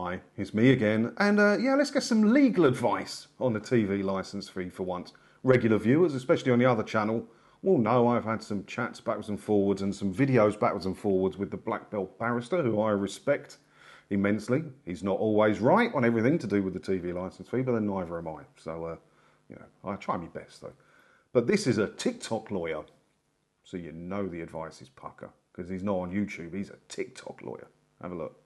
Hi, it's me again, and yeah, let's get some legal advice on the TV licence fee for once. Regular viewers, especially on the other channel, will know I've had some chats backwards and forwards and some videos backwards and forwards with the black belt barrister, who I respect immensely. He's not always right on everything to do with the TV licence fee, but then neither am I. So, you know, I try my best though. But this is a TikTok lawyer, so you know the advice is pucker, because he's not on YouTube, he's a TikTok lawyer. Have a look.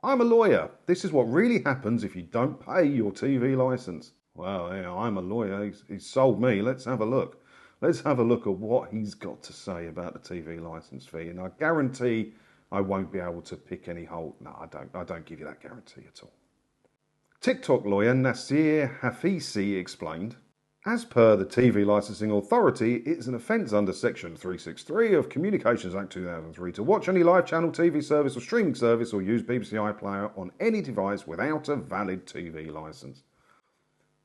I'm a lawyer. This is what really happens if you don't pay your TV licence. Well, yeah, I'm a lawyer. He's sold me. Let's have a look. Let's have a look at what he's got to say about the TV licence fee. And I guarantee I won't be able to pick any hole. No, I don't give you that guarantee at all. TikTok lawyer Nasir Hafisi explained, as per the TV Licensing Authority, it's an offence under Section 363 of Communications Act 2003 to watch any live channel, TV service or streaming service or use BBC iPlayer on any device without a valid TV licence.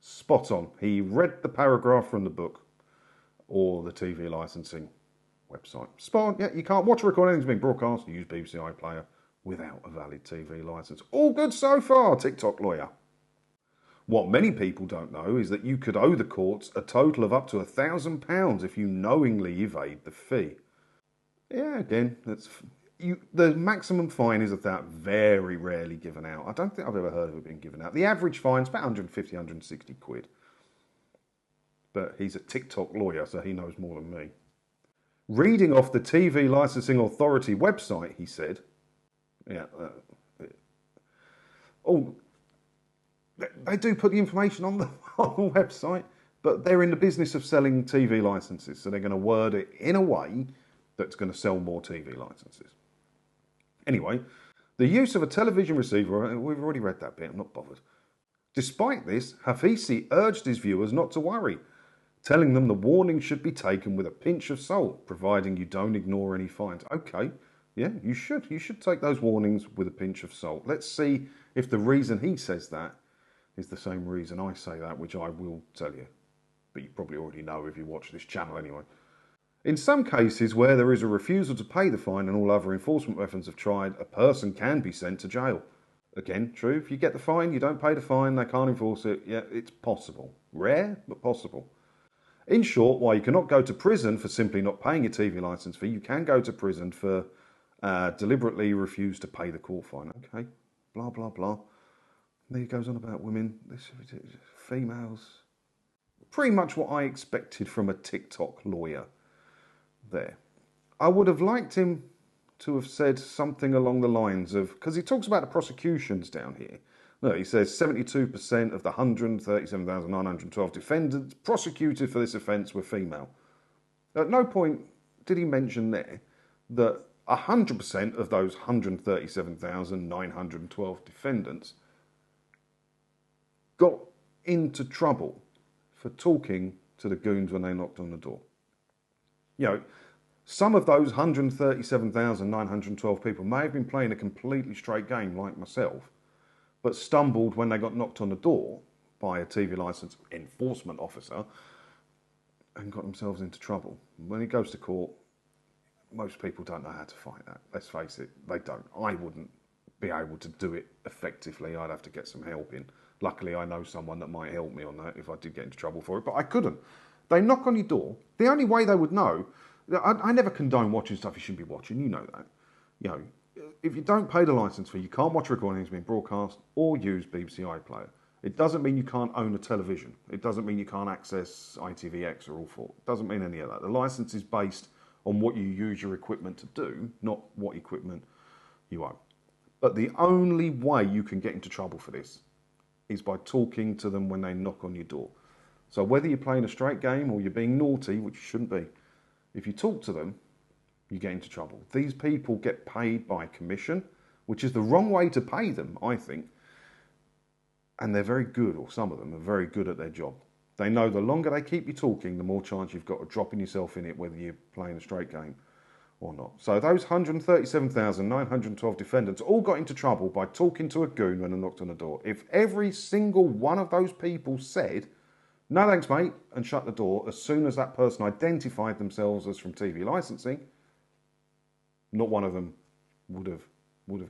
Spot on. He read the paragraph from the book or the TV licensing website. Spot on. Yeah, you can't watch or record anything being broadcast or use BBC iPlayer without a valid TV licence. All good so far, TikTok lawyer. What many people don't know is that you could owe the courts a total of up to £1,000 if you knowingly evade the fee. Yeah, again, the maximum fine is that very rarely given out. I don't think I've ever heard of it being given out. The average fine is about 150, 160 quid. But he's a TikTok lawyer, so he knows more than me. Reading off the TV Licensing Authority website, he said, they do put the information on the website, but they're in the business of selling TV licences, so they're going to word it in a way that's going to sell more TV licences. Anyway, the use of a television receiver, we've already read that bit, I'm not bothered. Despite this, Hafisi urged his viewers not to worry, telling them the warning should be taken with a pinch of salt, providing you don't ignore any fines. Okay, yeah, you should. You should take those warnings with a pinch of salt. Let's see if the reason he says that is the same reason I say that, which I will tell you. But you probably already know if you watch this channel anyway. In some cases where there is a refusal to pay the fine and all other enforcement methods have tried, a person can be sent to jail. Again, true, if you get the fine, you don't pay the fine, they can't enforce it, yeah, it's possible. Rare, but possible. In short, while you cannot go to prison for simply not paying your TV licence fee, you can go to prison for deliberately refuse to pay the court fine. Okay, blah, blah, blah. There he goes on about women, females. Pretty much what I expected from a TikTok lawyer there. I would have liked him to have said something along the lines of, because he talks about the prosecutions down here. No, he says 72% of the 137,912 defendants prosecuted for this offence were female. At no point did he mention there that 100% of those 137,912 defendants got into trouble for talking to the goons when they knocked on the door. You know, some of those 137,912 people may have been playing a completely straight game like myself, but stumbled when they got knocked on the door by a TV licence enforcement officer and got themselves into trouble. When it goes to court, most people don't know how to fight that. Let's face it, they don't. I wouldn't be able to do it effectively. I'd have to get some help in. Luckily, I know someone that might help me on that if I did get into trouble for it, but I couldn't. They knock on your door. The only way they would know, I never condone watching stuff you shouldn't be watching, you know that. You know, if you don't pay the licence fee, you can't watch recordings being broadcast or use BBC iPlayer. It doesn't mean you can't own a television. It doesn't mean you can't access ITVX or All 4. It doesn't mean any of that. The licence is based on what you use your equipment to do, not what equipment you own. But the only way you can get into trouble for this is by talking to them when they knock on your door. So whether you're playing a straight game or you're being naughty, which you shouldn't be, if you talk to them, you get into trouble. These people get paid by commission, which is the wrong way to pay them, I think. And they're very good, or some of them are very good at their job. They know the longer they keep you talking, the more chance you've got of dropping yourself in it, whether you're playing a straight game or not. So those 137,912 defendants all got into trouble by talking to a goon when they knocked on the door. If every single one of those people said, "No thanks, mate," and shut the door as soon as that person identified themselves as from TV licensing, not one of them would have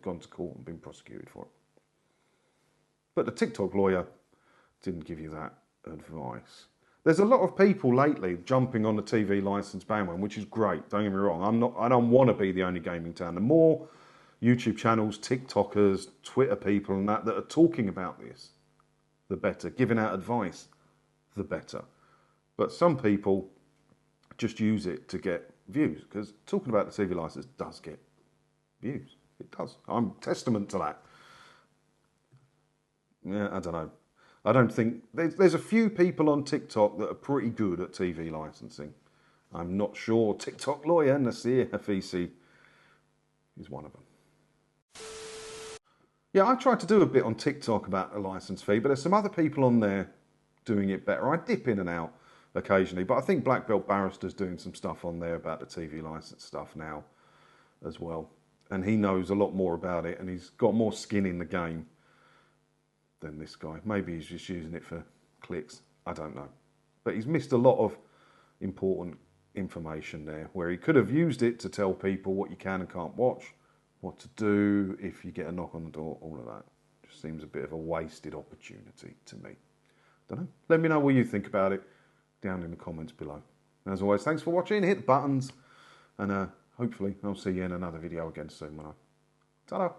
gone to court and been prosecuted for it. But the TikTok lawyer didn't give you that advice. There's a lot of people lately jumping on the TV license bandwagon, which is great. Don't get me wrong. I don't want to be the only gaming town. The more YouTube channels, TikTokers, Twitter people and that are talking about this, the better. Giving out advice, the better. But some people just use it to get views, because talking about the TV license does get views. It does. I'm testament to that. Yeah, I don't know. I don't think... There's a few people on TikTok that are pretty good at TV licensing. I'm not sure TikTok lawyer Nasir Hafisi is one of them. Yeah, I tried to do a bit on TikTok about the license fee, but there's some other people on there doing it better. I dip in and out occasionally, but I think Black Belt Barrister's doing some stuff on there about the TV license stuff now as well. And he knows a lot more about it, and he's got more skin in the game than this guy. Maybe he's just using it for clicks. I don't know. But he's missed a lot of important information there, where he could have used it to tell people what you can and can't watch, what to do if you get a knock on the door, all of that. Just seems a bit of a wasted opportunity to me. Don't know. Let me know what you think about it down in the comments below. As always, thanks for watching. Hit the buttons, and hopefully I'll see you in another video again soon. Ta-da!